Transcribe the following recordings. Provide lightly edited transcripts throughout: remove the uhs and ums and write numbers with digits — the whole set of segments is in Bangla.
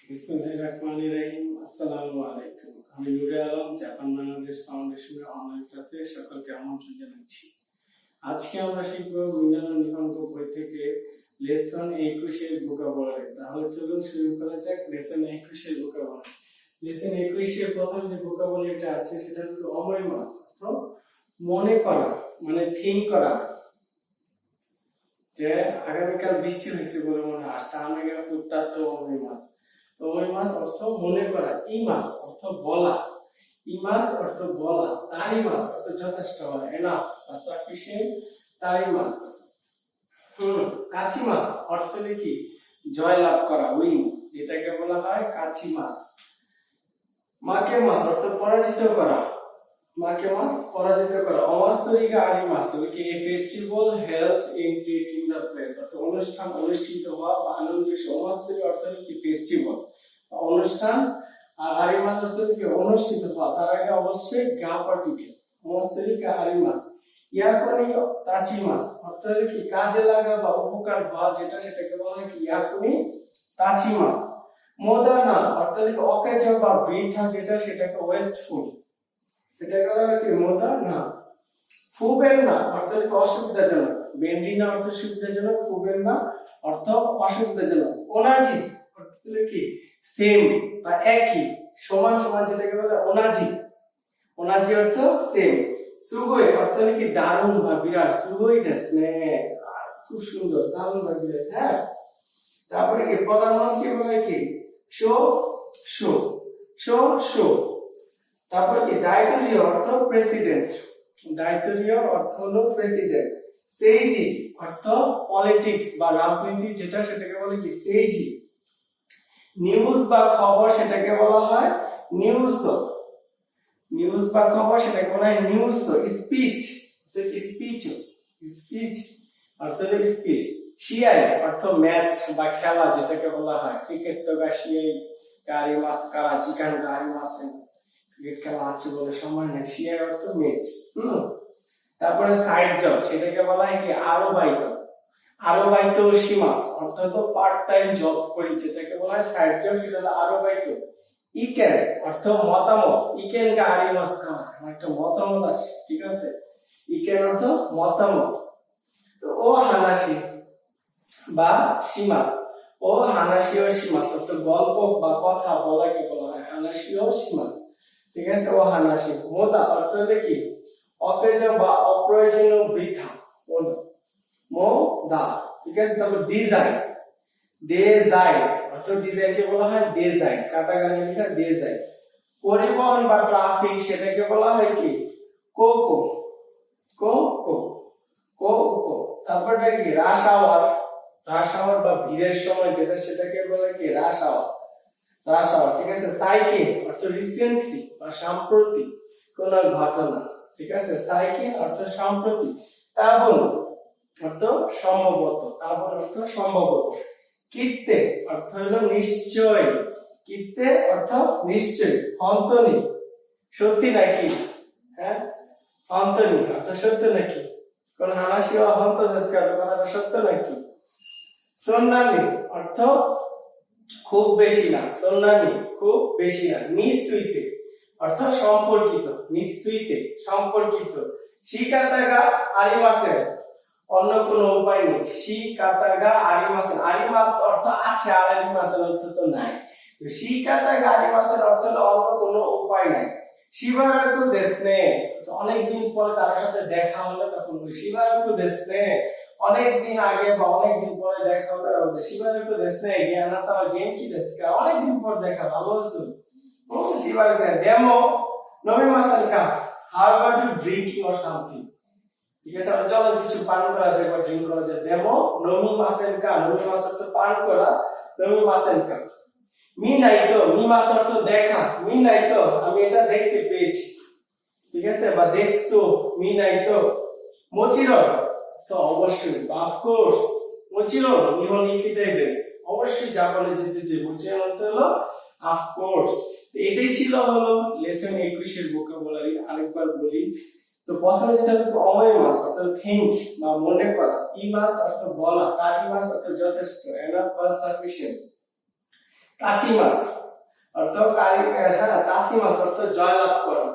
বিসমিল্লাহিররহমানিররহিম। আসসালামু আলাইকুম। আমি নুরে আলম, জাপান বাংলাদেশ ফাউন্ডেশনের অনলাইন ক্লাসে সকলকে আমন্ত্রণ জানাচ্ছি। আজকে আমরা শিখব মিনানো নিহনগো বই থেকে লেসন 21 এর ভোকাবুলারি। তাহলে চলুন শুরু করা যাক লেসন 21 এর ভোকাবুলারি। লেসন 21 এর প্রথম যে ভোকাবুলারিটা আছে সেটা হলো অময়মাস, অর্থ মনে করা, মানে থিঙ্ক করা। যে আগামীকাল বৃষ্টি হয়েছে বলে মনে হয়, আসতে আমি উত্তাপ্ত অময়মাস। অময়মাস অর্থ মনে করা, ইমাস অর্থ বলা, ইমাস অর্থ বলা, তারিমাস অর্থ যথেষ্ট বলা, এনাফ বা সাফিসিয়েন্ট, তারিমাস। কাচিমাস অর্থ হলো কি জয় লাভ করা, উইন, যেটাকে বলা হয় কাচিমাস। মাকেমাস অর্থ পরাজিত করা, মাকেমাস পরাজিত করা। অমাস্তরিকা আরিমাস হলো কি a festival held in taking the place, অর্থ অনুষ্ঠান অনুষ্ঠিত হওয়া বা আনন্দ। অমাস্তরি অর্থ হলো কি ফেস্টিভ্যাল, অনুষ্ঠান। আর আরিমাস অর্থ কি অনুষ্ঠিত হওয়া, তার আগে অবশ্যই গা পার্টিকেল। অমাস্তরিকা আরিমাস। ইয়াকুনি তাচিমাস অর্থ হলো কি কাজে লাগা বা উপকার হওয়া, যেটা সেটাকে বলা হয় কি ইয়াকুনি তাচিমাস। মোদানা অর্থ হলো কি অকেজ বা বৃথা, যেটা সেটাকে ওয়েস্টফুল, সেটাকে বলা হয় কি মোদানা। ফুবেন্না অর্থ হলো অসুবিধাজনক, বেন্ডিনা অর্থ সুবিধাজনক, ফুবেন্না অর্থ অসুবিধাজনক। ওনাজি অর্থ হলো কি সেম বা একই, সমান সমান, যেটাকে বলে ওনাজি। ওনাজি অর্থ সেম। সুগই অর্থ হলো কি দারুণ বা বিরাট, সুগই দেশনে খুব সুন্দর, দারুণ বা বিরাট। হ্যাঁ, তারপরে কি প্রধানমন্ত্রী বলে কি শো শো শো শো। তারপরে কি দায়িত্বীয় অর্থ প্রেসিডেন্ট, দায়িত্বীয় অর্থ হলো প্রেসিডেন্ট। সেইজি অর্থ পলিটিক্স বা রাজনীতি, যেটা সেটাকে বলে কি সেইজি। নিউজ বা খবর সেটাকে বলা হয় নিউজ, নিউজ বা খবর সেটাকে বলা হয় নিউজ। স্পিচ স্পিচ, স্পিচ অর্থ হলো স্পিচ। শিয়াই অর্থ ম্যাচ বা খেলা, যেটাকে বলা হয় ক্রিকেট। তো গা শিয়াই গাড়ি মাছ কারা চিকান গাড়ি মাছ, ক্রিকেট খেলা আছে বলে সময় নেই। শিয়াই অর্থ ম্যাচ। তারপরে সাইড জব সেটাকে বলা হয় কি আরবাইত, আরবাইত সীমাস অর্থ হলো পার্ট টাইম জব করি, যেটাকে বলা হয় সাইড জব, সেটা হলো আরবাইত। ইকেন অর্থ মতামত, ইকেন কা আরিমাস কা, আমার একটা মতামত আছে, ঠিক আছে। ইকেন অর্থ মতামত। তো ও হানাসি বা সীমাস, ও হানাসি ও সীমাস অর্থ গল্প বা কথা বলাকে বলা হয় হানাসি ও সীমাস, ঠিক আছে। ও হানাসি। মোদা অর্থ হলো কি অকেজ বা অপ্রয়োজনীয় বৃথা, মোদা, মোদা, ঠিক আছে। তারপর ডিজাইন, ডিজাইন অর্থ ডিজাইনকে বলা হয় ডিজাইন, কাটাকানি লেখা ডিজাইন। পরিবহন বা ট্রাফিক সেটাকে বলা হয় কি কোকো, কোকো, কোকো। তারপরে কি রাশ আওয়ার, রাশ আওয়ার বা ভিড়ের সময়, যেটা সেটাকে বলে কি রাশ আওয়ার, রাশ আওয়ার, ঠিক আছে। সাইকেল অর্থ রিসেন্টলি বা সাম্প্রতি কোন ঘটনা, ঠিক আছে। সাইকেল অর্থ সাম্প্রতি। তাবন অর্থ সম্ভবত, তাবন অর্থ সম্ভবত। কিত্তে অর্থ হলো নিশ্চয়, কিত্তে অর্থ নিশ্চয়। হন্তনি সত্যি নাকি, হ্যাঁ, হন্তনি অর্থ সত্য নাকি, কোন হানাসি ও হন্ত দেশকা, কথাটা সত্য নাকি। সন্নানি অর্থ খুব বেশি না, সন্নানি খুব বেশি না। নিশ্চয়তে অর্থ সম্পর্কিত, নিশ্চয়তে সম্পর্কিত। শিকাতাগা আরিমাসেন অন্য কোনো উপায় নেই, শিকাতাগা আরিমাসেন, আরিমাস অর্থ আছে আর আরিমাসেন অর্থ তো নাই। তো শিকাতাগা আরিমাসেন অর্থ হলো অন্য কোনো উপায় নাই। শিবারাকু দেশনে অনেকদিন পর কারোর সাথে দেখা হলে তখন বলি শিবারাকু দেশনে, অনেকদিন আগে বা অনেকদিন পরে দেখা হলে শিবারাকু দেশনে জ্ঞানাতা গেমকি দেশকা, অনেকদিন পর দেখা, ভালো আছো। শিবারাকু ডেমো নমিমাসান কা, how about you drinking or something, ঠিক আছে। আমরা চলো কিছু পান করা যায় বা ড্রিঙ্ক করা যায়। ডেমো নমিমাসেন কা, নমিমাস অর্থ পান করা, নমিমাসেন কা। মি নাই তো, মি মাস অর্থ দেখা, মি নাই তো আমি এটা দেখতে পেয়েছি, ঠিক আছে, বা দেখছো, মি নাই তো। মোচিরন তো অবশ্যই বা অফ কোর্স, মোচিরন নিহন ইকিতাই দেশ, অবশ্যই জাপানে যেতে চাই, মোচিরন অর্থ হলো অফ কোর্স। তো এটাই ছিল হলো লেসন 21 এর ভোকাবুলারি। আরেকবার বলি, তো প্রথমে যেটা হলো অময়মাস অর্থ থিংক বা মনে করা, ইমাস অর্থ বলা, তারিমাস অর্থ যথেষ্ট, এনাফ বা সাফিসিয়েন্ট। তাচি মাছ অর্থ তাচি মাছ অর্থ জয়লাভ করা,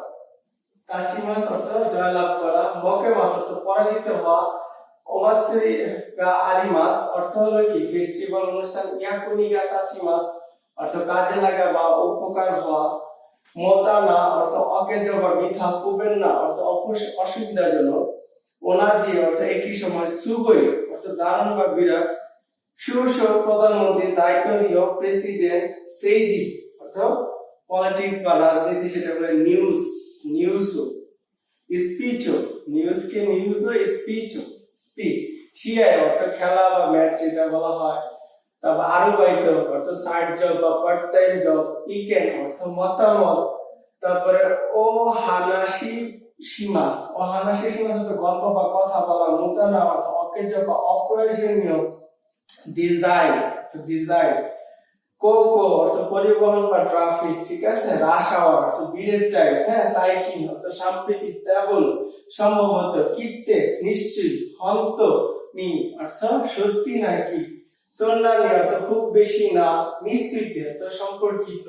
তাচি মাছ অর্থ জয়লাভ করা। মকে মাছ অর্থ পরাজিত হওয়া। ওমাসরি গা আরি মাছ অর্থ হলো কি ফেস্টিভ্যাল অনুষ্ঠান। ইয়াকুনি গা তাচি মাছ অর্থ কাজে লাগা বা উপকার হওয়া। মোতানা অর্থ অকেজ বা মিথ্যা। ফুবেন্না অর্থ অসুবিধাজনক। ওনাজি অর্থ একই সময়। সুগই অর্থ দারুণ বা বিরাট। সুশোক প্রধানমন্ত্রী। দায়িত্বরীয় প্রেসিডেন্ট। সেইজি অর্থ পলিটিক্স বা রাজনীতি, সেটা বলে নিউজ, নিউজও। স্পিচও, নিউজকে নিউজও, স্পিচও স্পিচ। শিয়ায় অর্থ খেলা বা ম্যাচ, যেটা বলা হয়। তারপর আরুবাইত অর্থ সাইড জব বা পার্ট টাইম জব। ইকেন অর্থ মতামত। তারপরে ও হানাশি সীমাস, ও হানাশি সীমাস অর্থ গল্প বা কথা বলা। মুতানা অর্থ অকেজ বা অপ্রয়োজনীয়। ডিজাইন অর্থ ডিজাইন। কোকো অর্থ পরিবহন বা ট্রাফিক, ঠিক আছে। রাশ আওয়ার অর্থ ভিড়ের টাইম, হ্যাঁ। সাইকিং অর্থ সাম্প্রতিক, তেমন, সম্ভবত। কিত্তে নিশ্চয়ই। হন্ত নি অর্থ সত্যি নাকি। সোনানি অর্থ খুব বেশি না। নিশ্চিত অর্থ সম্পর্কিত।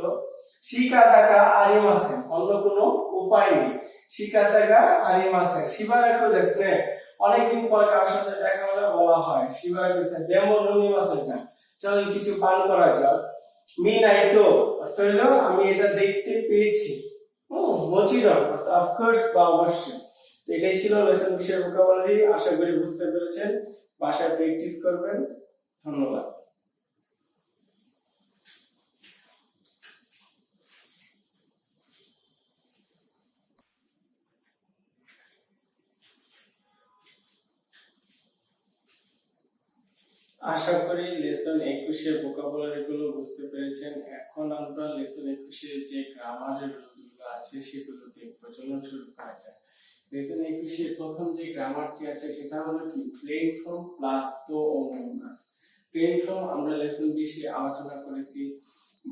শিকাতাকা আরিমাসেন অন্য কোনো উপায় নেই। শিকাতাকা আরিমাসেন। শিবারাকু দেশে অনেকদিন পর কারোর সাথে দেখা হলে বলা হয় শিবারাকু দেশে ডেমো নুমিমাসেন, চল কিছু পান করা যাক। মি নাই তো অর্থ হলো আমি এটা দেখতে পেয়েছি। মচিরন অর্থ অফকোর্স বা অবশ্যই। তো এটাই ছিল লেসন বিষয়ের ভোকাবুলারি। আশা করি বুঝতে পেরেছেন, বাসায় প্র্যাকটিস করবেন। ধন্যবাদ। আশা করি লেসন 21-এর ভোকাবুলারি গুলো বুঝতে পেরেছেন। এখন আমরা লেসন 21-এর যে গ্রামারের রুলসগুলো আছে সেগুলো দেখবো। চলুন শুরু করা যাক। লেসন 21-এর প্রথম যে গ্রামারটি আছে সেটা হলো কি প্লেন ফর্ম প্লাস তো ওমাস। প্লেন ফর্ম আমরা লেসন 20-এ আলোচনা করেছি।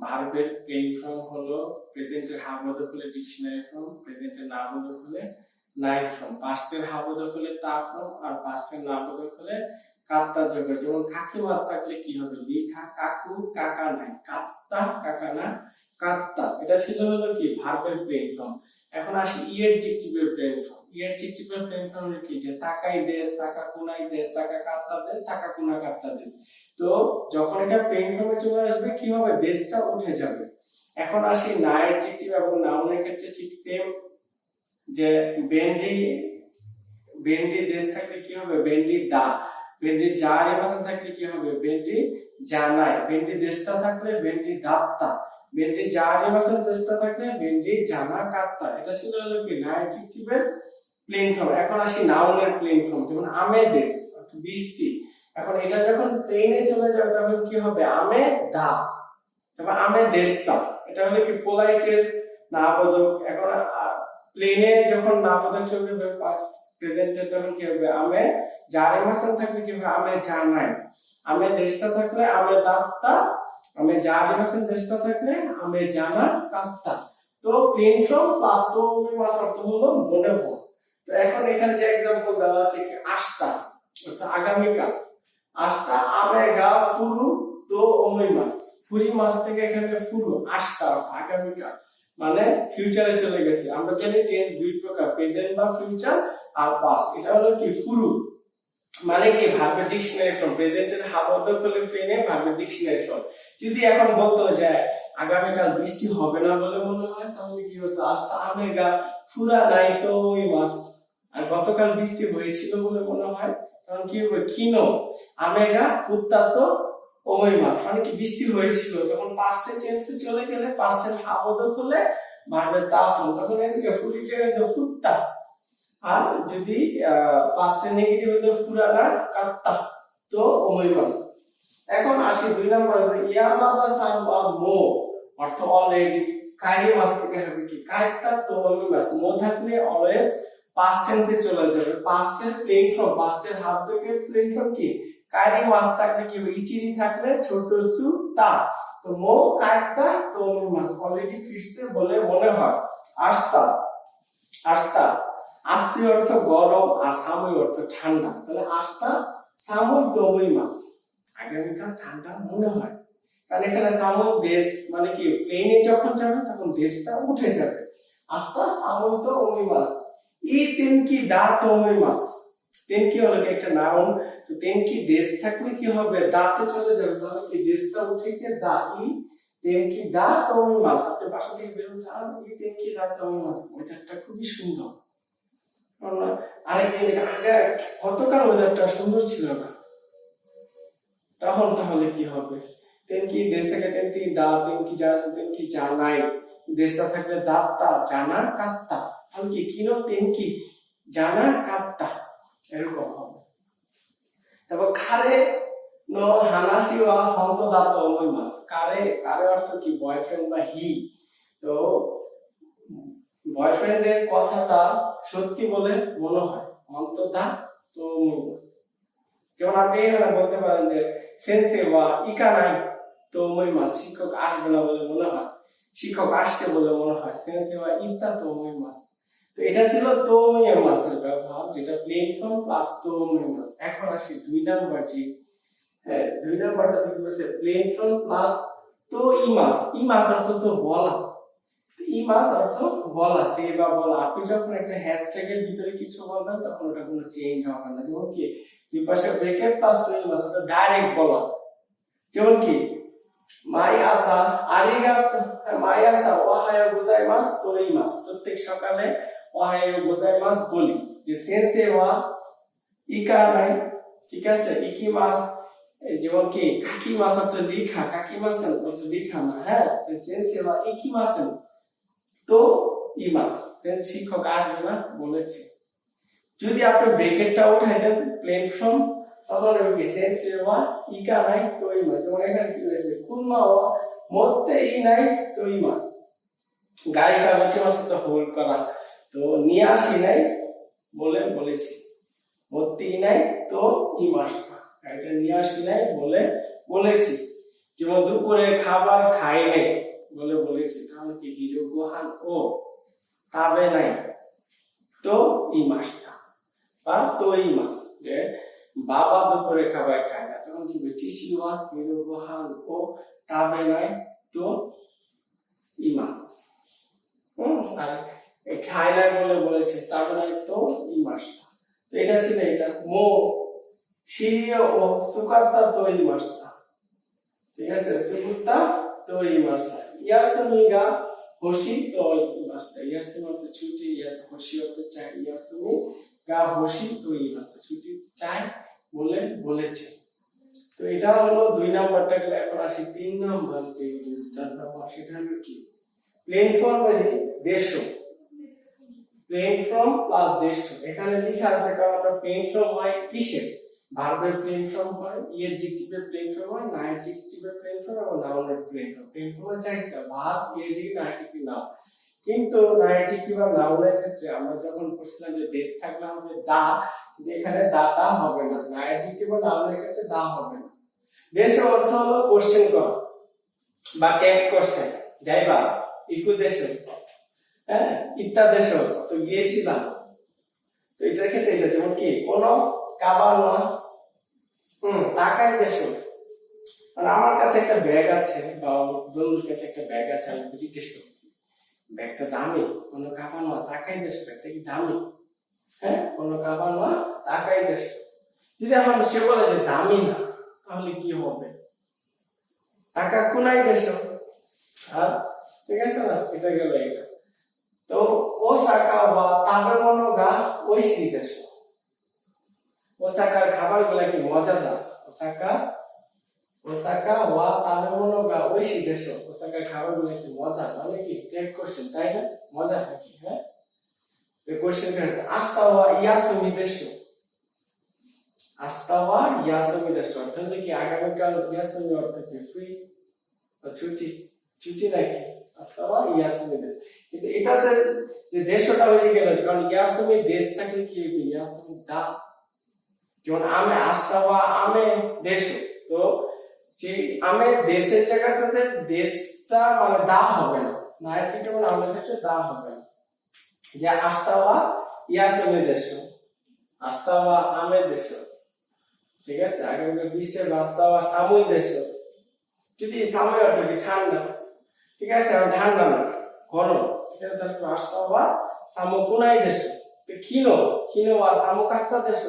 ভার্বের প্লেন ফর্ম হলো প্রেজেন্টের হাববোধক হলে ডিকশনারি ফর্ম, প্রেজেন্টের নামবোধক হলে নাউন ফর্ম, পাস্টের হাববোধক হলে তা ফর্ম, আর পাস্টের নামবোধক হলে কাত্তা যোগ। যেমন কাকি মাছ থাকলে কি হবে লিখা কাকু কাকা নাই, কাত্তা কাকা না কাত্তা। এটা ছিল হলো কি ভার্বের প্লেন ফর্ম। এখন আসি অ্যাডজেক্টিভের প্লেন ফর্ম। অ্যাডজেক্টিভের প্লেন ফর্ম হলো কি যে তাকাই দেশ, তাকা কুনাই দেশ, তাকা কাত্তা দেশ, তাকা কুনা কাত্তা দেশ। তো যখন এটা প্লেন ফর্মে চলে আসবে কি হবে দেশটা উঠে যাবে। এখন আসি না অ্যাডজেক্টিভ এবং নাউনের ক্ষেত্রে ঠিক সেম, যে বেন্ডি বেন্ডি দেশ থাকলে কি হবে বেন্ডি দা। বেন্ডি যার এমাসন থাকলে কি হবে বেন্ডি জানাই। বেন্ডি দেশটা থাকলে বেন্ডি দাত্তা। বেন্ডি যার এমাসন দেশটা থাকলে বেন্ডি জানা কাত্তা। এটা ছিল হলো কি না অ্যাডজেক্টিভের প্লেন ফর্ম। এখন আসি নাউনের প্লেন ফর্ম। যেমন আমে দেশ অর্থাৎ বৃষ্টি। এখন এটা যখন প্লেনে চলে যাবে তখন কি হবে আমে দা। তারপর আমে দেশটা, এটা হলো কি পোলাইটের নাবোধক। এখন প্লেনে যখন নাবোধক চলে যাবে পাস্ট প্রেজেন্টে তখন কি হবে আমে যার এমাসন থাকলে কি হবে আমে জানাই। আমে দেশটা থাকলে আমে দাত্তা, আমে যার এমাসন দেশটা থাকলে আমে জানা কাত্তা। তো প্লেন ফর্ম প্লাস তো মাস অর্থ হলো মনে হয়। তো এখন এখানে যে एग्जांपल দেওয়া আছে কি আস্তা অর্থাৎ আগামীকাল। আস্তা আমে গা ফুরু তো ওমই মাস। ফুরি মাস থেকে এখানে ফুরু আস্তা আগামীকাল মানে ফিউচারে চলে গেছে। আমরা জানি টেন্স দুই প্রকার, প্রেজেন্ট বা ফিউচার আর পাস্ট। এটা হলো কি ফুরু মানে কি ভার্বের ডিকশনারি ফর্ম। প্রেজেন্টের হাববোধক হলে প্লেনে ভার্বের ডিকশনারি ফর্ম। যদি এখন বলতো যে আগামীকাল বৃষ্টি হবে না বলে মনে হয় তাহলে কি হতো আস্তা আমেগা ফুরা নাই তো ওই মাস। আর গতকাল বৃষ্টি হয়েছিল বলে মনে হয় তখন কি হবে কিনো আমেগা ফুত্তা তো ওই মাস মানে কি বৃষ্টি হয়েছিল। তখন পাস্টের টেন্সে চলে গেলে পাস্টের হাববোধক হলে ভার্বের তা ফর্ম তখন এদিকে ফুরি জায়গায় ফুত্তা। আর যদি পাস্টের নেগেটিভ হতো ফুরানা কাত্তা তো ওই মাস। এখন আসি দুই নম্বরে যে ইয়ামাদা সান বা মো অর্থ অলরেডি। কাইরি মাস থেকে হবে কি কাইতা তো ওই মাস। মো থাকলে অলওয়েজ পাস্ট টেন্সে চলে যাবে। পাস্টের প্লেন ফর্ম, পাস্টের হাববোধকের প্লেন ফর্ম কি কাইরি মাস থাকলে কি হবে ইচিরি থাকলে ছোট সু তা। তো মো কাইতা তো ওই মাস অলরেডি ফিরছে বলে মনে হয়। আস্তা আস্তা আসি অর্থ গরম আর সামুই অর্থ ঠান্ডা। তাহলে আস্তা সামুই তো ওই মাস আগামীকাল ঠান্ডা মনে হয়। কারণ এখানে সাময়িক দেশ মানে কি প্লেনে যখন যাবে তখন দেশটা উঠে যাবে আস্তা সাময়িক তো ওমিমাস ই তেন কি দা তো ওমিমাস তেন কি হলো একটা নাউন তো তেন কি দেশ থাকলে কি হবে দাতে চলে যাবে তাহলে কি দেশটা উঠে গিয়ে দা ই তেন কি দা তো ওমিমাস আপনি বাসা থেকে বের হতে ই তেন কি দা তো ওমিমাস এটা একটা খুবই সুন্দর আগে গতকাল ওয়েদারটা সুন্দর ছিল না তখন তাহলে কি হবে তেন কি দেশ থেকে তেন কি দা তেন কি জানাই দেশটা থাকলে দাত্তা জানা কাত্তা তাহলে কি কিনো তেন কি জানা কাত্তা এরকম হবে তারপর খারে নো হানাসিওয়া হন্ত দাত্ত ওমইমাস কারে কারে অর্থ কি বয়ফ্রেন্ড বা হি তো বয়ফ্রেন্ডের কথাটা সত্যি বলে মনে হয় অন্তদা তো ওমইমাস যেমন আপনি এখানে বলতে পারেন যে সেন্সে ওয়া ইকা নাই তো ওমইমাস শিক্ষক আসবে না বলে মনে হয় শিক্ষক আসছে বলে মনে হয় সেন্সে ওয়া ইত্তা তো ওমইমাস তো এটা ছিল তো ওমইমাসের ব্যবহার যেটা প্লেন ফর্ম প্লাস তো ওমইমাস এখন আসি দুই নাম্বার জি হ্যাঁ দুই নাম্বারটা দেখতে পাচ্ছি প্লেন ফর্ম প্লাস তো ইমাস ইমাস অর্থ তো বলা ইমাস অর্থ বলা সে বা বলা আপনি যখন একটা হ্যাশট্যাগের ভিতরে কিছু বলবেন তখন ওটা কোনো চেঞ্জ হবে না যেমন কি দুই পাশে ব্রেকেট প্লাস তো ইমাস এটা ডাইরেক্ট বলা যেমন কি মাই আসা আরিগাতো মাই আসা ওহায়ো গোজাইমাস তো ইমাস প্রত্যেক সকালে ওহায়ো গোজাইমাস বলি যে সেন্সে ওয়া ইকা নাই ঠিক আছে ইকিমাস যেমন কি কাকিমাস অর্থ লিখা কাকিমাসেন অর্থ লিখা না হ্যাঁ সেন্সে ওয়া ইকিমাসেন তো ইমাস শিক্ষক আসবে না বলেছে যদি আপনি ব্রেকেটটা উঠাই দেন প্লেন ফর্ম তখন কি সেন্সে ওয়া ইকা নাই তো ইমাস যেমন এখানে কি হয়েছে কুনমা ওয়া মতে ই নাই তো ইমাস গায়িকা বচিমাস তো হোল্ড করা তো নিয়ে আসি নাই বলে বলেছি মতে ই নাই তো ইমাস গায়িকা নিয়ে আসি নাই বলে বলেছি যেমন দুপুরে খাবার খাই নাই বলে বলেছি তাহলে কি হিরো গোহান ও তাবে নাই তো ইমাস বা তো ইমাস যে বাবা দুপুরে খাবার খায় না তখন কি বলছি চিচিওয়া হিরো গোহান ও তাবে নাই তো ইমাস আর খায় না বলে বলেছে তাবে নাই তো ইমাস তো এটা ছিল এটা মো শিরিও ও সুকাত্তা তো ইমাস ঠিক আছে সুকুত্তা তো ইমাস ইয়াসুমি গা হোশি তো ইমাস ইয়াসুমি অর্থ ছুটি হোশি অর্থ চাই ইয়াসুমি গা হোশি তো ইমাস ছুটি চাই বলে বলেছে তো এটা হলো দুই নাম্বারটা গেলে এখন আসি তিন নাম্বার যে ইউজটার ব্যবহার সেটা হলো কি প্লেন ফর্ম এর দেশ প্লেন ফর্ম প্লাস দেশ এখানে লেখা আছে কারণ আমরা প্লেন ফর্ম হয় কিসের ভার্বের প্লেন ফর্ম হয় এডজেক্টিভের প্লেন ফর্ম হয় না অ্যাডজেক্টিভের প্লেন ফর্ম এবং নাউনের প্লেন ফর্ম হয় চারটা ভার্ব এডজেক্টিভ অ্যাডজেক্টিভ নাউন কিন্তু না অ্যাডজেক্টিভ আর নাউনের ক্ষেত্রে আমরা যখন বলছিলাম যে দেশ থাকলে হবে দা এখানে দাটা হবে না না অ্যাডজেক্টিভ আর নাউনের ক্ষেত্রে দা হবে না দেশের অর্থ হলো কোশ্চেন করা বা ট্যাগ কোশ্চেন যাইবা ইকু দেশ হ্যাঁ ইত্তা দেশ তো গিয়েছিলাম তো এটার ক্ষেত্রে এটা যেমন কি কোন কাবানোয়া টাকায় দেশ আর আমার কাছে একটা ব্যাগ আছে বা বন্ধুর কাছে একটা ব্যাগ আছে আমি জিজ্ঞেস করছি ব্যাগটা দামি কোন কাবানোয়া টাকায় দেশ ব্যাগটা কি দামি হ্যাঁ কোন কাবানোয়া টাকায় দেশ যদি এখন সে বলে যে দামি না তাহলে কি হবে টাকা কোনাই দেশ আর ঠিক আছে না এটা গেল এটা তো ওসাকা বা তাবেমনো ওইশি দেশ ওসাকার খাবারগুলো কি মজাদার ওসাকা ওয়া তাবেমনো ওইশি দেশ ওসাকার খাবারগুলো কি মজা মানে কি টেক কোশ্চেন তাই না মজা নাকি হ্যাঁ তো কোশ্চেন করতে আস্তা ওয়া ইয়াসুমি দেশ আস্তা ওয়া ইয়াসুমি দেশ অর্থ কি আগামীকাল ইয়াসুমি অর্থ কি ফ্রি বা ছুটি ছুটি নাকি আস্তা ওয়া ইয়াসুমি দেশ কিন্তু এটাতে যে দেশটা হয়েছে কেন কারণ ইয়াসুমি দেশ থাকলে কি হইতো ইয়াসুমি দা যেমন আমি আস্তাবা আমে দেশ তো সেই আমে দেশের জায়গাটাতে দেশটা মানে দা হবে না নায়ের চিত্র মানে আমাদের ক্ষেত্রে দা হবে না যে আস্তাবা ইয়াসুমি দেশ আস্তাবা আমে দেশ ঠিক আছে আগামী বিশ্বের আস্তাবা সামুই দেশ যদি সাময় অর্থ কি ঠান্ডা, ঠিক আছে, আর ঠান্ডা না গরম, ঠিক আছে, তাহলে আসতো বা সামো পুনাই দেশ। তো ক্ষীণ বা সামো কাত্তা দেশ,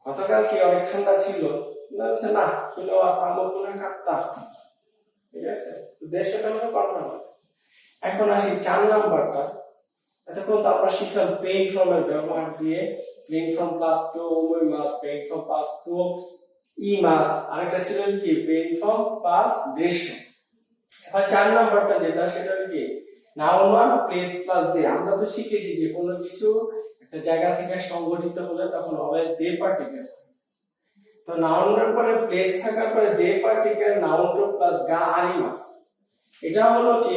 গতকাল কি অনেক ঠান্ডা ছিল, না ক্ষীণ বা সামো পুনা কাত্তা, ঠিক আছে, তো দেশটা হলো কনফার্ম। এখন আসি 4 নাম্বারটা। এতক্ষণ তো আমরা শিখলাম প্লেইং ফর্ম এর ব্যবহার দিয়ে, প্লেইং ফর্ম প্লাস তো ওই মাস, প্লেইং ফর্ম প্লাস তো ই মাস, আরেকটা ছিল কি প্লেইং ফর্ম প্লাস দেশ। এখন 4 নাম্বারটা যেটা সেটা কি নাউন ওয়ান প্লেস প্লাস দে। আমরা তো শিখেছি যে কোনো কিছু একটা জায়গা থেকে সংগঠিত হলে তখন অলওয়েজ দে পার্টিকেল। তো নাউনের পরে প্লেস থাকার পরে দে পার্টিকেল, নাউন প্লাস গা আরিমাস। এটা হলো কি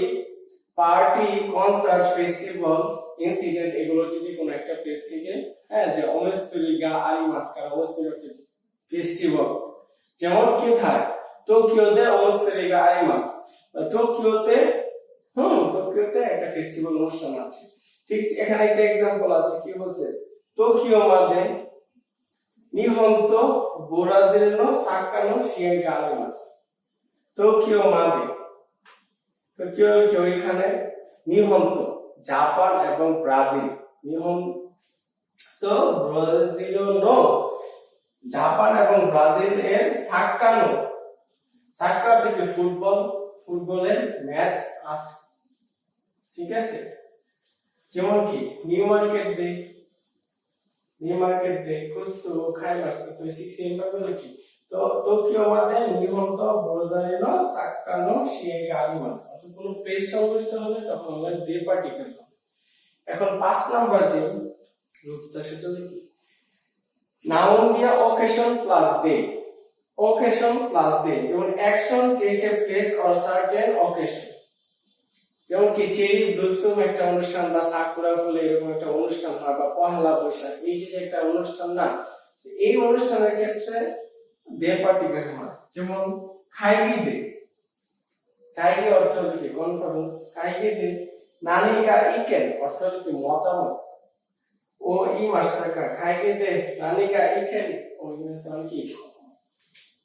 পার্টি, কনসার্ট, ফেস্টিভ্যাল, ইনসিডেন্ট, এগুলো যদি কোনো একটা প্লেস থেকে, হ্যাঁ, যে ওমেসুরি গা আরিমাস কার ওমেসুরি ফেস্টিভ্যাল, যেমন কোথায় টোকিওতে ওমেসুরি গা আরিমাস, টোকিওতে টোকিওতে একটা ফেস্টিভ্যাল অনুষ্ঠান আছে। ঠিক এখানে একটা एग्जांपल আছে, কি বলছে, টোকিও মাদে নিহন তো ব্রাজিল নো সাকানো শিয়াই গা আরিমাস। টোকিও মাদে, টোকিও কি ওইখানে, নিহন তো জাপান এবং ব্রাজিল, নিহন তো ব্রাজিল নো জাপান এবং ব্রাজিল এর সাকানো, সাক্কার থেকে ফুটবল, ফুটবলের ম্যাচ আছে, ঠিক আছে। যেমন কি নিউ মার্কেট দে কুসু খাইমাস, তো 6 এমবা বলে কি, তো টোকিও মাদে নিহন তো ব্রাজিল নো সাকানো শিয়াই গা আরিমাস। অর্থাৎ কোনো প্লেস সংগঠিত হলে তখন আমরা দে পার্টিকেল হবে। এখন 5 নাম্বার যে রুলসটা সেটা কি নাউন দিয়া অকেশন প্লাস ডে, occasion plus day, যেমন action take a place or certain occasion, যেমন কি চেরি ব্লসম একটা অনুষ্ঠান বা সাকুরা ফুল এরকম একটা অনুষ্ঠান হয়, বা পহেলা বৈশাখ, এই যে একটা অনুষ্ঠান না, এই অনুষ্ঠানের ক্ষেত্রে দে পার্টিকেল হয়। যেমন খাইগি দে, খাইগি অর্থ হলো কি কনফারেন্স, খাইগি দে নানিকা ইকেন অর্থ হলো কি মতামত, ও ই মাস্টারকা খাইগি দে নানিকা ইকেন, ও ই মাস্টার কি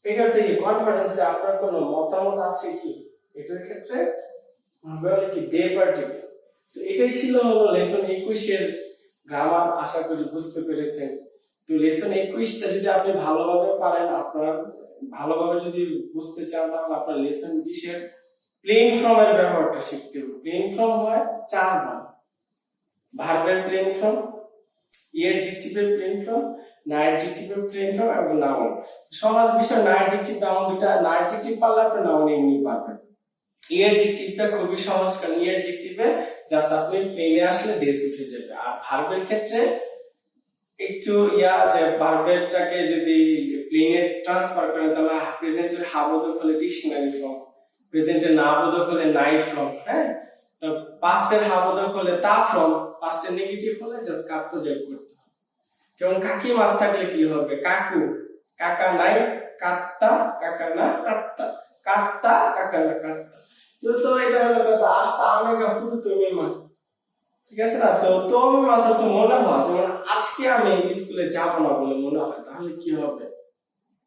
এটার থেকে কনফারেন্সে আপনার কোনো মতামত আছে কি, এটার ক্ষেত্রে বলে কি দে পার্টিকেল। তো এটাই ছিল হলো লেসন 21 এর গ্রামার, আশা করি বুঝতে পেরেছেন। তো লেসন 21টা যদি আপনি ভালোভাবে পারেন, আপনার ভালোভাবে যদি বুঝতে চান, তাহলে আপনার লেসন 20 এর প্লেইং ফর্ম এর ব্যবহারটা শিখতে হবে। প্লেইং ফর্ম হয় 4 বার, ভার্বের প্লেইং ফর্ম, এডজেক্টিভের প্লেইং ফর্ম, নাইডজেক্টিভের প্লেইং ফর্ম এবং নাউন। সহজ বিষয় নাইডজেক্টিভ নাউন দুটা, নাইডজেক্টিভ পারলে আপনি নাউন এমনি পারবেন। এডজেক্টিভটা খুবই সহজ, কারণ এডজেক্টিভে জাস্ট আপনি প্লেনে আসলে দেশ উঠে যাবে। আর ভার্বের ক্ষেত্রে একটু যে ভার্বেরটাকে যদি প্লেনে ট্রান্সফার করেন, তাহলে প্রেজেন্টের হাবোধক হলে ডিকশনারি ফর্ম, প্রেজেন্টের নাবোধক হলে নাই ফর্ম, হ্যাঁ, তো পাস্টের হাবোধক হলে তা ফর্ম, পাস্টের নেগেটিভ হলে জাস্ট কাত্ত যোগ করতে হবে। যেমন কাকি মাছ থাকলে কি হবে, কাকু, কাকা নাই কাত্তা, কাকা না কাত্তা, কাত্তা কাকা না কাত্তা। তো এটা হলো কথা, আস্তা আমেগা ফুল তুমি মাছ, ঠিক আছে না। তো তুমি মাছ তো মনে হয় যেমন আজকে আমি স্কুলে যাব না বলে মনে হয়, তাহলে কি হবে,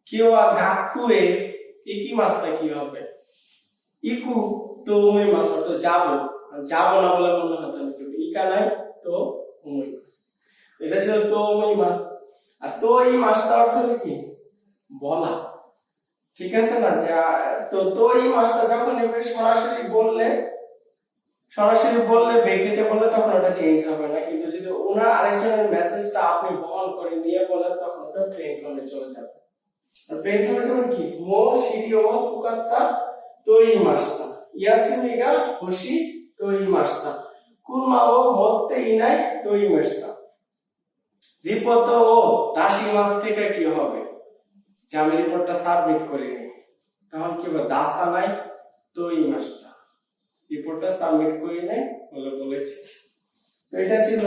কেউ গাকুয়ে একই মাছটা কি হবে, ইকু তুমি মাছ তো যাব না বলে মনে হয়, তাহলে কি ইকা নাই তো উমই মাছ, এটা ছিল তো উমই মাছ। আর তো এই মাছটা অর্থ হলো কি বলা, ঠিক আছে না। তো এই মাছটা যখন সরাসরি বললে ব্রেকেটে বললে তখন ওটা চেঞ্জ হবে না, কিন্তু যদি ওনার আরেকজনের মেসেজটা আপনি বহন করে নিয়ে বলেন, তখন ওটা প্লেন ফর্মে চলে যাবে। আর প্লেন ফর্মে যেমন কি মো শিরি ও সুকাত্তা তোই মাছটা, ইয়াসিমিগা হোশি তোই মাছটা, কুরমা ও মতে ইনাই তোই মাছটা। রিপোর্ট ও দাসি মাছ থেকে কি হবে, যে আমি রিপোর্টটা সাবমিট করিনি, তখন কি হবে দাসা নাই তোই মাছটা, রিপোর্টটা সাবমিট করি নাই বলেছি। তো এটা ছিল।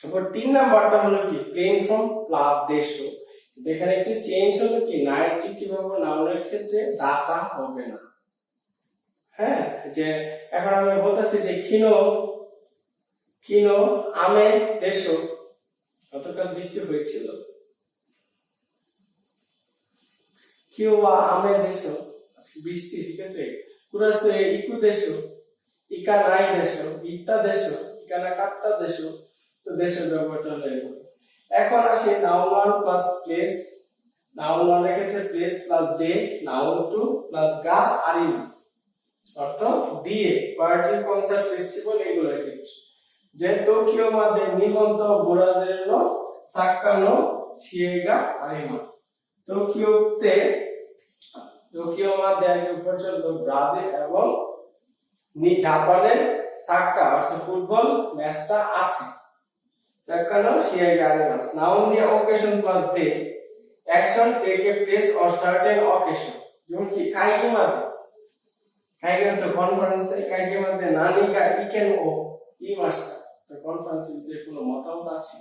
এবার 3 নাম্বারটা হলো কি প্লেন ফর্ম প্লাস দেশ। এখানে একটু চেঞ্জ হলো কি নাইডজেক্টিভ হবে নাউনের ক্ষেত্রে দাতা হবে না, হ্যাঁ, যে এখন আমি বলতেছি যে ক্ষীণ আমে দেশ, গতকাল বৃষ্টি হয়েছিল, কিওয়া আমে দেশ, আজকে বৃষ্টি, ঠিক আছে। কুরাসে ইকু দেশো, ইকা নাই দেশো, ইত্তা দেশো, ইকা না কাত্তা দেশো। সো দেশের ব্যবহারটা হলো এগুলো। এখন আসে noun one plus place. Noun one এর ক্ষেত্রে প্লেস প্লাস দে, নাউন টু প্লাস গা আরিমাস, অর্থ দিয়ে, পার্টি কনসার্ট ফেস্টিভ্যাল এগুলোর ক্ষেত্রে। যে টোকিও মাদে নিহন্ত ব্রাজিল নো সাক্কা নো শিয়েগা আরিমাস। টোকিওতে, টোকিও মাদে আগে পর্যন্ত ব্রাজিল এবং জাপানের সাক্কা অর্থাৎ ফুটবল ম্যাচটা আছে। সাক্কা নো শিয়েগা আরিমাস। নাউন দিয়ে অকেশন প্লাস দে, action take a place or certain occasion. যেমন কি কাইগি মাদে, কাইগি তো কনফারেন্সে, কাইগি মাদে নানিকা ইকেন ও ই মাস্টার, তো কনফারেন্সে কোনো মতামত আছে।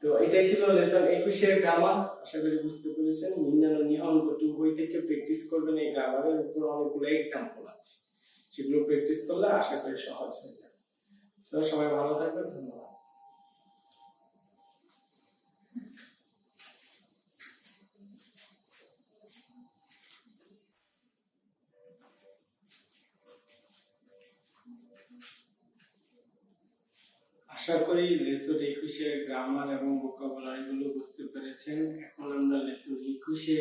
তো এটাই ছিল লেসন 21 এর গ্রামার। আশা করি বুঝতে পেরেছেন। মিন্নানো নিহনগো 2 বই থেকে প্র্যাকটিস করবেন। এই গ্রামারের উপর অনেকগুলো এক্সাম্পল আছে, সেগুলো প্র্যাকটিস করলে আশা করি সহজ হয়ে যাবে। তো সবাই ভালো থাকবেন, ধন্যবাদ। আশা করি লেসন 21 এর গ্রামার এবং ভোকাবুলারি গুলো বুঝতে পেরেছেন। এখন আমরা লেসন 21 এ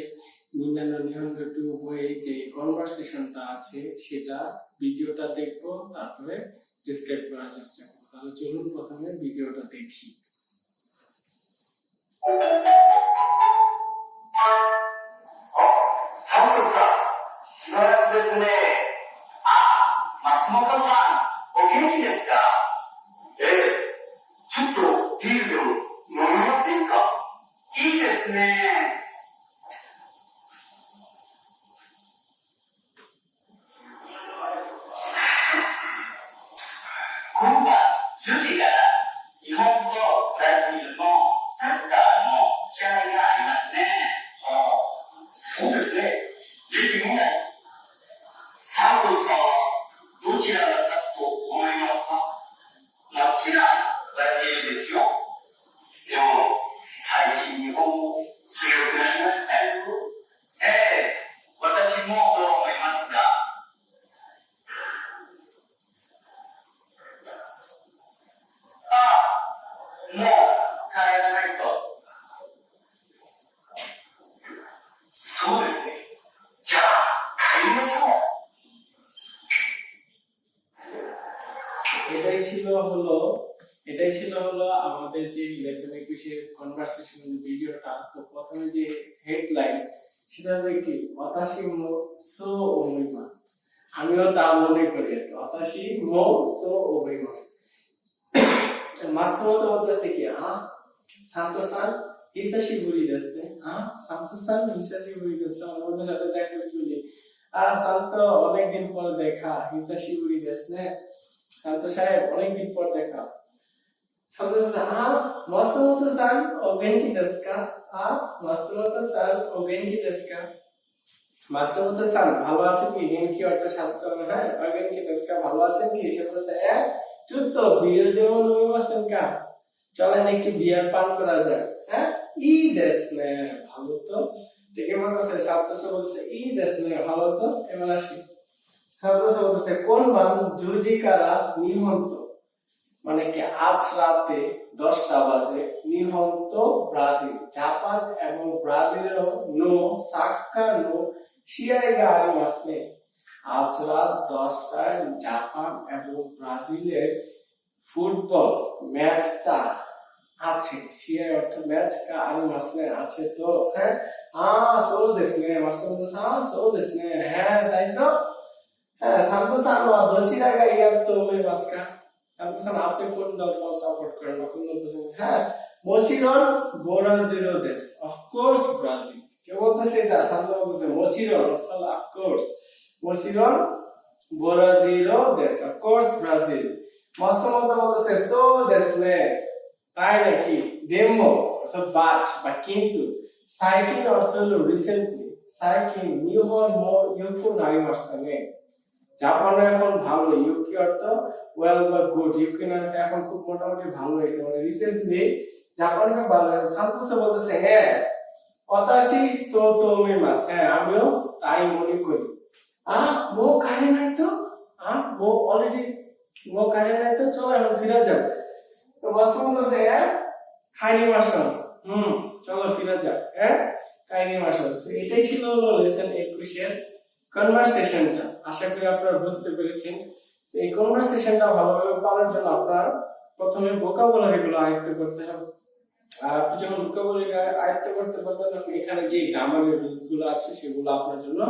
মিন্নানো নিহনগো 2 বইয়ে যে কনভারসেশনটা আছে সেটা ভিডিওটা দেখবো, তারপরে ডিসক্রাইব করার চেষ্টা করব। তাহলে চলুন প্রথমে ভিডিওটা দেখি। サンドさん、しばらくですね。あ、松本さん、お元気ですか？ええ、ちょっとビールでも飲みませんか？いいですね。今晩10時から日本とブラジルのサッカーの試合がありますね。はあ、そうですね。ぜひ見ない。サントスさんはどちらが勝つと思いますか？もちろんブラジルですよ。でも最近日本も強くなりましたよ。ええ、私もそう思いますが。ああ、もう帰らないと。そうですね。じゃあ帰りましょう。এটাই ছিল হলো আমাদের যে লেসন 21 এর কনভারসেশন ভিডিওটা। তো প্রথমে যে হেডলাইন সেটা হবে কি, ওতাশি মো সো ওমইমাস, আমিও তা মনে করি আর কি। ওতাশি মো সো ওমইমাস। মাসুমোতো বলতেছে কি, সান্তো-সান হিসাশিবুরি দেসু নে। সান্তো-সান হিসাশিবুরি দেসু, আমাদের সাথে দেখা হলো। সান্তো অনেকদিন পর দেখা, হিসাশিবুরি দেসু নে। সান্তো সাহেব অনেকদিন পর দেখা। সান্তো-সান, মাসুমোতো-সান ও গেনকি দেসু কা? মাসুমোতো-সান ও গেনকি দেসু কা? মাসুমোতো-সান ভালো আছেন কি? গেনকি অর্থ স্বাস্থ্য, হ্যাঁ। আর গেনকি দেসু কা ভালো আছেন কি? সে বলছে চুত্তো বিয়ের দেবো নমিমাসেন কা, চলেন একটু বিয়ার পান করা যাক। হ্যাঁ, ই দেশ নে, ভালো তো। দেখে মনে আছে সাতশো বলছে ই দেশ নে, ভালো তো। এবার আসি, সাতশো বলছে কোন বান জুজি কারা নিহন্ত, মানে কি আজ রাতে 10টা বাজে নিহন্ত ব্রাজিল, জাপান এবং ব্রাজিলের নো সাক্কা নো শিয়াইগা আরিমাস নে। আজ রাত 10টায় জাপান এবং ব্রাজিলের ফুটবল ম্যাচটা আছে। শিয়াই অর্থ ম্যাচ, কা আরিমাস নে আছে তো। হ্যাঁ, সো দেসু নে। মাসুমোতো-সান, সো দেসু নে, হ্যাঁ তাই তো। হ্যাঁ, সান্তো-সান ওয়া দোচিরা গা ইয়াত্তো ওমইমাসু কা? সান্তো-সান আপনি কোন দলকে সাপোর্ট করেন বা কোন দলকে? হ্যাঁ, মোচিরন ব্রাজিল দেশ, অফ কোর্স ব্রাজিল। কে বলতেছে এটা? সান্তো বলতেছে মোচিরন অর্থ অফ কোর্স। মোচিরন ব্রাজিল দেশ, অফ কোর্স ব্রাজিল। মাসুমোতো বলতেছে সো দেসু নে, তাই নাকি। দেমো অর্থ বাট বা কিন্তু। সাইকিন অর্থ হলো রিসেন্টলি। সাইকিন নিহন মো ইয়োকো নারিমাসিতা নে, জাপানে এখন ভালো। ইউকি অর্থ ওয়েল বা গুড। ইউকি না এখন খুব মোটামুটি ভালো হয়েছে, মানে রিসেন্টলি জাপানে খুব ভালো হয়েছে। সান্তোসে বলতেছে হ্যাঁ, ওতাশি সো তোমিমাস, হ্যাঁ আমিও তাই মনে করি মো কারে নাই তো মো অলরেডি মো কারে নাই তো চলো এখন ফিরে যাও তো বস বলছে খাইনি মাসন চলো ফিরে যাও খাইনি মাসন এটাই ছিল হলো লেসন 21 এর কনভারসেশনটা আশা করি আপনারা বুঝতে পেরেছেন এই কনভারসেশনটা ভালোভাবে পারার জন্য আপনার প্রথমে ভোকাবুলারি গুলো আয়ত্ত করতে হবে আর আপনি যখন ভোকাবুলারি আয়ত্ত করতে পারবেন তখন এখানে যে গ্রামারের রুলস গুলো আছে সেগুলো আপনার জন্য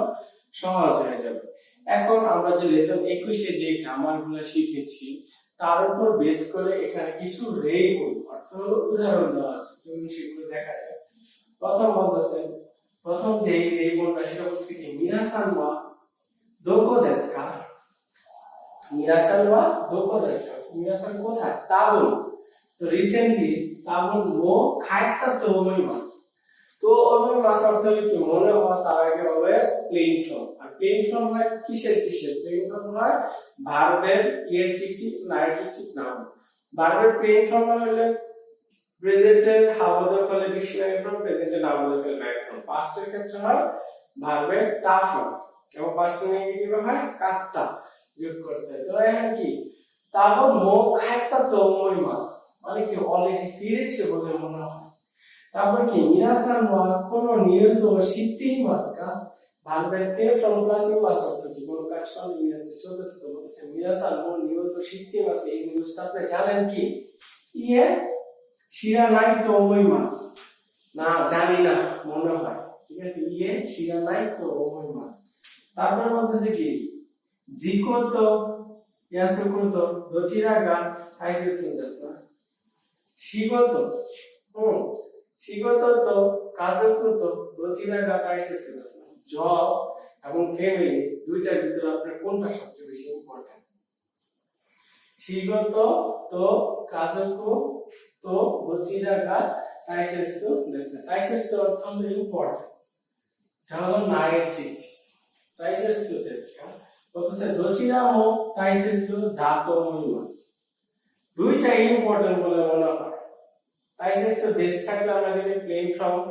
সহজ হয়ে যাবে এখন আমরা যে লেসন 21 এ যে গ্রামার গুলো শিখেছি তার উপর বেস করে এখানে কিছু রেইবন অর্থাৎ উদাহরণ দেওয়া আছে চলুন সেগুলো দেখা যায় প্রথম যে রেইবনটা সেটা হচ্ছে কি মিনাসান ওয়া দোকো দেসু কা মিনাসান ওয়া দোকো দেসু কা মিনাসান কোথায় তাবুন তো রিসেন্টলি তাবুন মো খাইতা তো ওমইমাস তো ওমইমাস অর্থ কি মনে হওয়া তার আগে always playing form are playing form হয় কিসের প্লেইং ফর্ম হয় ভার্বের ইয়েরজিটিভ নাইট্রিটিভ নাউন ভার্বের প্লেইং ফর্ম হলে প্রেজেন্টের হাবদক হলে ডিকশনারি ফর্ম প্রেজেন্টের নামবোধক হলে ভার্ব ফর্ম পাস্টের ক্ষেত্রে হয় ভার্বের তা ফর্ম এবং পাস্টের নেগেটিভ হয় কাত্তা যোগ করতে হয় তো এখন কি তারপর মো খাইতা তো ওমইমাস মানে কি অলরেডি ফিরেছে বলে মনে হয় তারপর কি মিনাসান ওয়া কোন নিউজ ও শিত্তেই মাসকা ভার্বের তে ফর্ম প্লাস ইমাস অর্থ কি কোন কাজ করলে নিউজ চলতেছে তো বলতেছে মিনাসান ও নিউজ ও শিত্তেই মাস এই নিউজটা আপনি জানেন কি ইয়ে শিরা নাই তো ওমইমাস না জানি না মনে হয় ঠিক আছে ইয়ে শিরা নাই তো ওমইমাস তারপর বলতেছে কি জিকোতো ইয়াসুকোতো দোচিরা গা আইসুসু দেসু না শিগোতো শিগোতো তো কাজকুতো দোচিরা গা আইসুসু দেসু না জব এবং ফ্যামিলি দুইটার ভিতরে আপনার কোনটা সবচেয়ে বেশি ইম্পর্টেন্ট শিগোতো তো কাজকু তো দোচিরা গা আইসুসু দেসু না আইসুসু অর্থ হলো ইম্পর্টেন্ট এটা হলো নাইট্রিট আইসুসু দেসু কা বলতেছে দোচিরা মো আইসুসু দাতো ওমইমাস দুইটা ইম্পর্টেন্ট বলে মনে হয় আইসুসু দেসু থাকলে আমরা যদি প্লেইং ফর্ম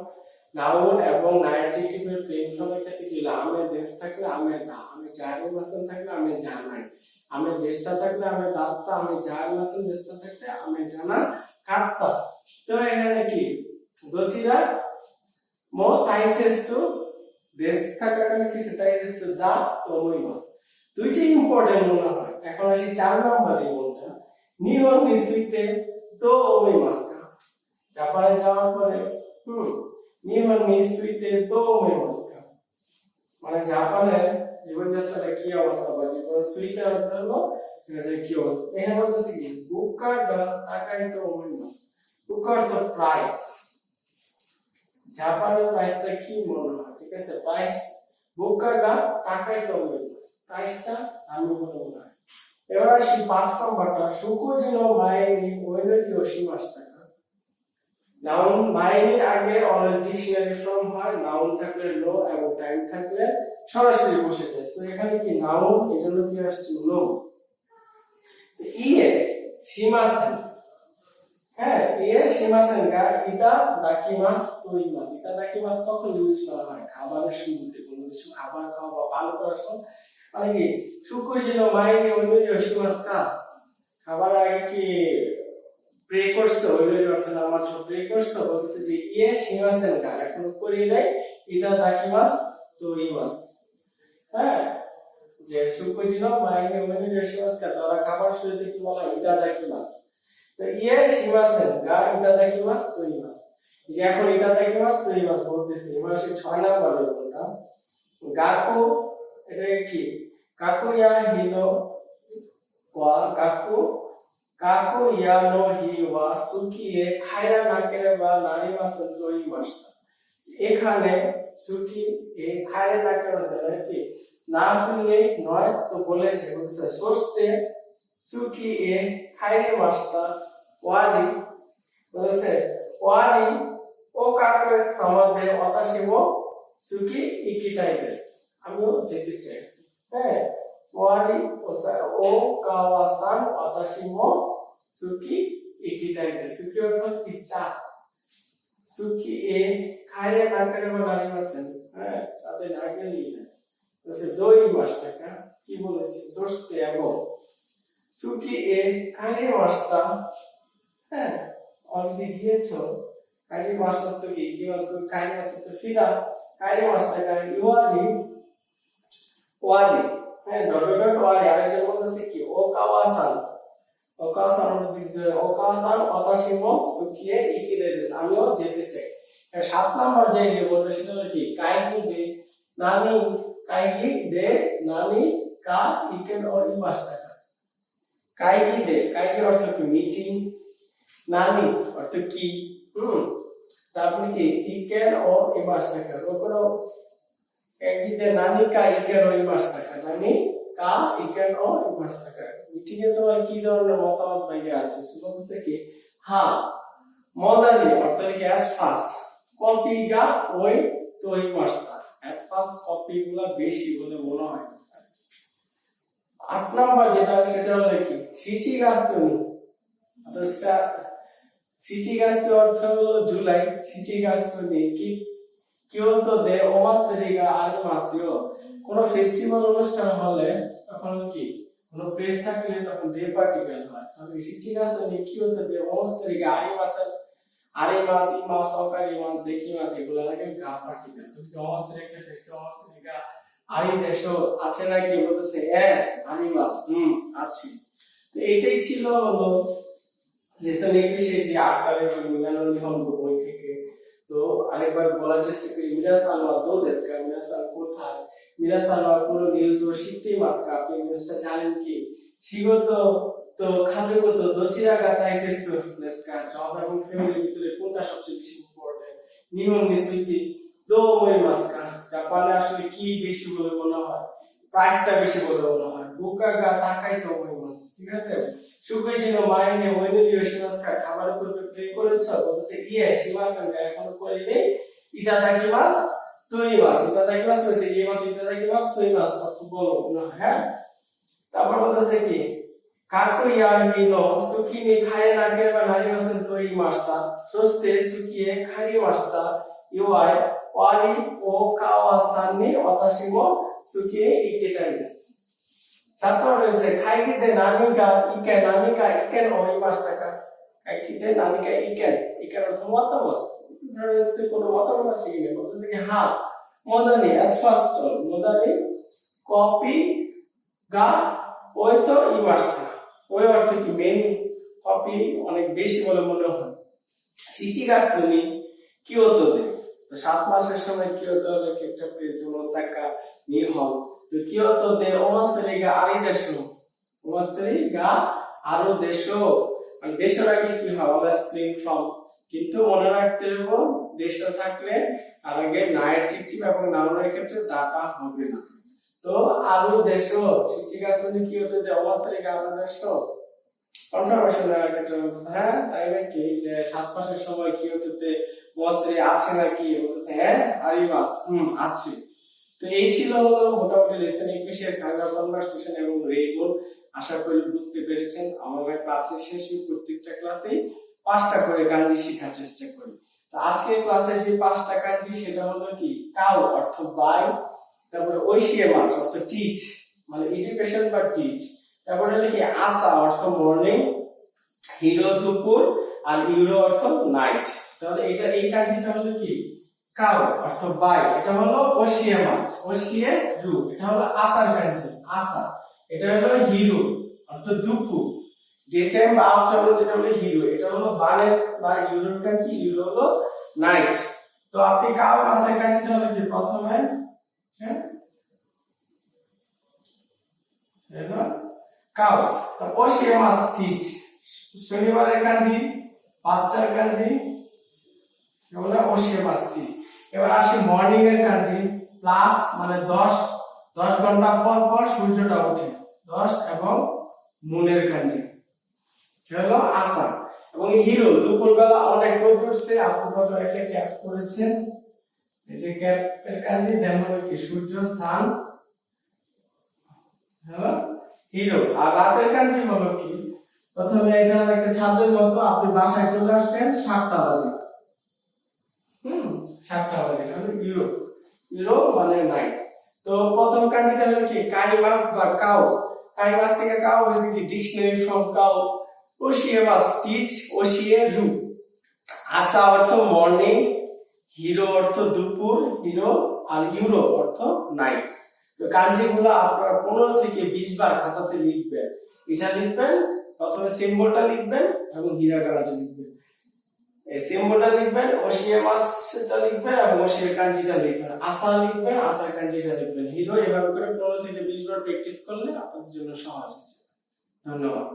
নাউন এবং নাইট্রিটিভ এর প্লেইং ফর্মের ক্ষেত্রে কি আমে দেশ থাকলে আমে দা আমি জারি মাসন থাকলে আমি জানাই আমি দেশটা থাকলে আমি দাত্তা আমি জারি মাসন দেশটা থাকলে আমি জানা কাত্তা তো এখানে কি দোচিরা মো তাইসেসু দেশ থাকার কারণে কি তাইসেসু দা ওমইমাস দুইটা ইম্পর্টেন্ট মনে হয় এখন আসি 4 নাম্বার রেইবনটা নিহন নিসুইতে তো ওমইমাস কা জাপানে যাওয়ার পরে নিহন নিসুইতে তো ওমইমাস কা মানে জাপানের জীবনযাত্রাটা কি অবস্থা বা জীবন সুইতে অর্থ হলো যে কি অবস্থা এখানে বলতেছে কি বুকা গা তাকাই তো ওমইমাস বুকা অর্থ প্রাইস জাপানের প্রাইসটা কি মনে হয় ঠিক আছে প্রাইস বুকা গা তাকাই তো ওমইমাস প্রাইসটা আমি বলে মনে হয় এবার আসি 5 নাম্বারটা সুকুজিনো মাইনি ওইনোরি ওশিমাশিতা নাউন মাইনির আগে অলওয়েজ ডিকশনারি ফর্ম হয় নাউন থাকলে নো এবং টাইম থাকলে সরাসরি বসে যায় সো এখানে কি নাউন এজন্য কি আসছে নো তো ইয়ে শিমাসেন ইয়ে শিমাসেন গা ইদা দাকিমাস তোইমাস ইদা দাকিমাস কখন ইউজ করা হয় খাবারের শুরুতে কোনো কিছু খাবার খাওয়া বা পান করার সময় মানে কি সুকুজিনো মাইনি ওইনোরি ওশিমাস কা খাবার আগে কি প্রে করছো ওইটার অর্থ না মাত্র প্রে করছো বলতেছে যে ইয়ে শিমাসেন গা এখন করি নাই ইদা দাকিমাস তো ইমাস যে সুকুজিনো মাইনে ওইনোরি ওশিমাস কা তোরা খাবার শুরুতে কি বলা ইদা দাকিমাস তো ইয়ে শিমাসেন গা ইদা দাকিমাস তো ইমাস যে এখন ইদা দাকিমাস তো ইমাস বলতেছে এবার আসে 6 নাম্বার রেইবনটা গাকু এটা কি কাকুয়া হিনো ওয়া গাকু ইয়ানো হি ওয়া সুকিয়ে খায়রা নাকেরে বা নারিমাসেন তো ইমাসটা এখানে সুকি এ খায়রা নাকেরে আছে কি না ফিরলে নয় তো বলেছে বলছে সোস্তে সুকি এ খায়রে মাসটা ওয়ারি বলেছে ওয়ারি ও কাকে সমাধে অতাশিবো সুকি ইকিতাই দেস আমিও যেতে চাই ওয়ারি ও কাওয়াসান অতাশিমো সুকি ইকিতাই দেস সুকি অর্থ ইচ্ছা সুকি এ খাইরে নাকারে বাড়ি মাসেন হ্যাঁ তাদের আগে লিখে তো দই মাসটাকা কি বলেছি সোস্তে এবং সুকি এ খাইরে মাসটা হ্যাঁ অলরেডি গিয়েছো কাইরে মাসটা তো কি মাস কাইরে মাসটা তো ফিরা কাইরে মাসটাকা ইওয়ারি ওয়ারি হ্যাঁ ডট ডট ওয়ারি আরেকজন বলতেছে কি ওকাওয়াসান ওকাওয়াসান ওকাওয়াসান অতাশিমো সুকিয়ে ইকিরে দেস আমিও যেতে চাই 7 নাম্বার যে বলবে সেটা হলো কি কাইকি দে নানি কা ইকেন ও ইমাস্তাকা কাইকি দে কাইকি অর্থ কি মিটিং নানি অর্থ কি তারপরে কি ইকেন ও ইমাস্তাকা কোনো কাইকি দে নানি কা ইকেন ও ইমাস্তাকা নানি কা ইকেন ও ইমাস্তাকা মিটিং এ তোমার কি ধরনের মতামত বাইরে আছে বলতেছে কি হ্যাঁ মদানি অর্থ কি অ্যাজ ফাস্ট কপি গা ওই তৈ মাস্তা এট ফার্স্ট কপি গুলা বেশি বলে মনে হয় স্যার 8 নাম্বার যেটা সেটা হলো কি শিচিগাসুনি তো স্যার শিচিগাসু অর্থ হলো জুলাই শিচিগাসুনি কি কিয়োতো দে ওমাসরিগা আরিমাসিও কোন ফেস্টিভ্যাল অনুষ্ঠান হলে তখন কি কোন প্লেস থাকলে তখন দে পার্টিকেল হয় তবে শিচিগাসুনি কিয়োতো দে ওমাসরিগা আরিমাসেন আরিমাস ইমাস অকারিমাস দেখিমাস এগুলা লাগে গা পার্টিকেল তো অমস্ত্রে একটা ফেস্টিভ্যাল অমস্ত্রিগা আরি দেশো আছে নাকি বলতেছে আরিমাস আছে তো এটাই ছিল হলো লেসন 21 যে 8 তারিখ মিলানো নিহঙ্গ বই থেকে তো আরেকবার বলার চেষ্টা করি মিরাসান ওয়া দো দেশকা মিরাসান কোথায় মিরাসান ওয়া কোন নিউজ ও শিখতেই মাসকা আপনি নিউজটা জানেন কি শিগত তো খাজুগত দোচিরাগা তাইসেসু দেশকা জব এবং ফ্যামিলির ভিতরে কোনটা সবচেয়ে বেশি ইম্পর্টেন্ট নিহন নিসুইতি দো ওই মাসকা জাপানে আসলে কি বেশি বলে মনে হয় প্রাইসটা বেশি বলে মনে হয় বুকাগা তাকাই তো ওই মাস ঠিক আছে সুখই যেন মাইনে ওইনে ইয়োশিমাসকা খাবারের পূর্বে প্রে করেছ বলতেছে শিমাসান এখনো করিনি ইতাদাকিমাস ইতাদাকিমাস হইছে এই মাস ইতাদাকিমাস তোইমাস অর্থ বলো না হ্যাঁ তারপর বলতেছে কি কাকুইয়া হিনো সুকিনি খায়ে না কেবা নারিমাসেন তোই মাসটা সস্তে সুকিয়ে খাই মাসটা ইওয়াই ওয়ারি ও কাওয়াসানি ওতাশিমো সুকিয়ে ইকেতাই দেsu 7 নম্বর হইছে খাইকিতে নানিকা ইকেন ওই মাসটাকা খাইকিতে নানিকা ইকেন অর্থ মতামত ধরেছে কোন মতামত আসে কিনা বলতেছে কি হ্যাঁ Madani at first Madani copy গা ওই তো ইমাসটা ওই অর্থ কি মেন কপি অনেক বেশি বলে মনে হয় শিচিগাসুনি কিয়োতোতে তো 7 মাসের সময় কিয়োতো একটা প্লেস ওসাকা নিহন তো কিয়োতোতে ওমাসরিগা আরি দেশো ওমাসরিগা আরো দেশো মানে দেশের আগে কি হয় অলওয়েজ স্প্রিং ফ্রম কিন্তু মনে রাখতে হবে দেশটা থাকলে তার আগে নায়ের চিকচিক এবং নাউনের ক্ষেত্রে দাতা হবে না তো আরো দেশো শিচিগাসুনি কিয়োতোতে ওমাসরিগা আরো দেশো কনফার্মেশনের ক্ষেত্রে বলতেছে হ্যাঁ তাই নাকি যে 7 মাসের সময় কিয়োতোতে ওমাসরি আছে নাকি বলতেছে আরিমাস আছে তো এই ছিল হলো মোটামুটি লেসন 21 এর কাঙ্গা কনভারসেশন এবং রেইবোল আশা করি বুঝতে পেরেছেন আমরা ক্লাসের শেষে প্রত্যেকটা ক্লাসে 5টা করে গানজি শেখার চেষ্টা করি তো আজকের ক্লাসে যে 5টা গানজি সেটা হলো কি কাউ অর্থ বাই তারপরে ওইশিয়ামাস অর্থ টিচ মানে এডুকেশন বা টিচ তারপরে হলো কি আসা অর্থ মর্নিং হিরো দুপুর আর ইউরো অর্থ নাইট তাহলে এটা এই গানজিটা হলো কি কাউ অর্থ বাই এটা হলো ওশিয়ামাস ওশিয়ে দু এটা হলো আসার কাঞ্জি আসা এটা হলো হিরো অর্থ দুপুর ডে টাইম বা আফটারনুন যেটা হলো হিরো এটা হলো বানের বা ইউরোর কাঞ্জি ইউরো হলো নাইট তো আপনি কাউ আসার কাঞ্জিটা হলো কি প্রথমে হ্যাঁ এটা কাউ তো ওশিয়ামাস টিচ শনিবারের কাঞ্জি বাচ্চার কাঞ্জি এগুলো ওশিয়ামাস টিচ এবার আসি মর্নিং এর কাঞ্জি প্লাস মানে 10 ঘন্টা পর পর সূর্যটা ওঠে 10 এবং মুনের কাঞ্জি হলো আসা এবং হিরো দুপুরবেলা অনেক রোদ উঠছে আপনি কত একটা ক্যাপ করেছেন এই যে ক্যাপের কাঞ্জি দেন হলো কি সূর্য সান হ্যালো হিরো আর রাতের কাঞ্জি হলো কি প্রথমে এটা একটা ছাদের মতো আপনি বাসায় চলে আসছেন 7টা বাজে 7টা হবে, এটা হলো ইউরো। ইউরো মানে নাইট। তো প্রথম কান্ট্রিটা হলো কি কাইমাস বা কাউ। কাইমাস থেকে কাউ হয়েছে কি ডিকশনারি ফ্রম কাউ। ওশিয়েমাস টিচ, ওশিয়ে রু। আসা অর্থ মর্নিং, হিরো অর্থ দুপুর, হিরো, আর ইউরো অর্থ নাইট। তো কাঞ্জিগুলো আপনারা 15 থেকে 20 বার খাতাতে লিখবেন। এটা লিখবেন, প্রথমে সিম্বলটা লিখবেন এবং হিরাগানাটা লিখবেন। এই সিম্বলটা লিখবেন, ওশিয়ামাসটা লিখবেন এবং ওশিয়া কাঞ্জিটা লিখবেন। আসা লিখবেন, আসার কাঞ্জিটা লিখবেন। হিরো এভাবে করে 15 থেকে 20 বার প্র্যাকটিস করলে আপনাদের জন্য সহজ হবে। ধন্যবাদ।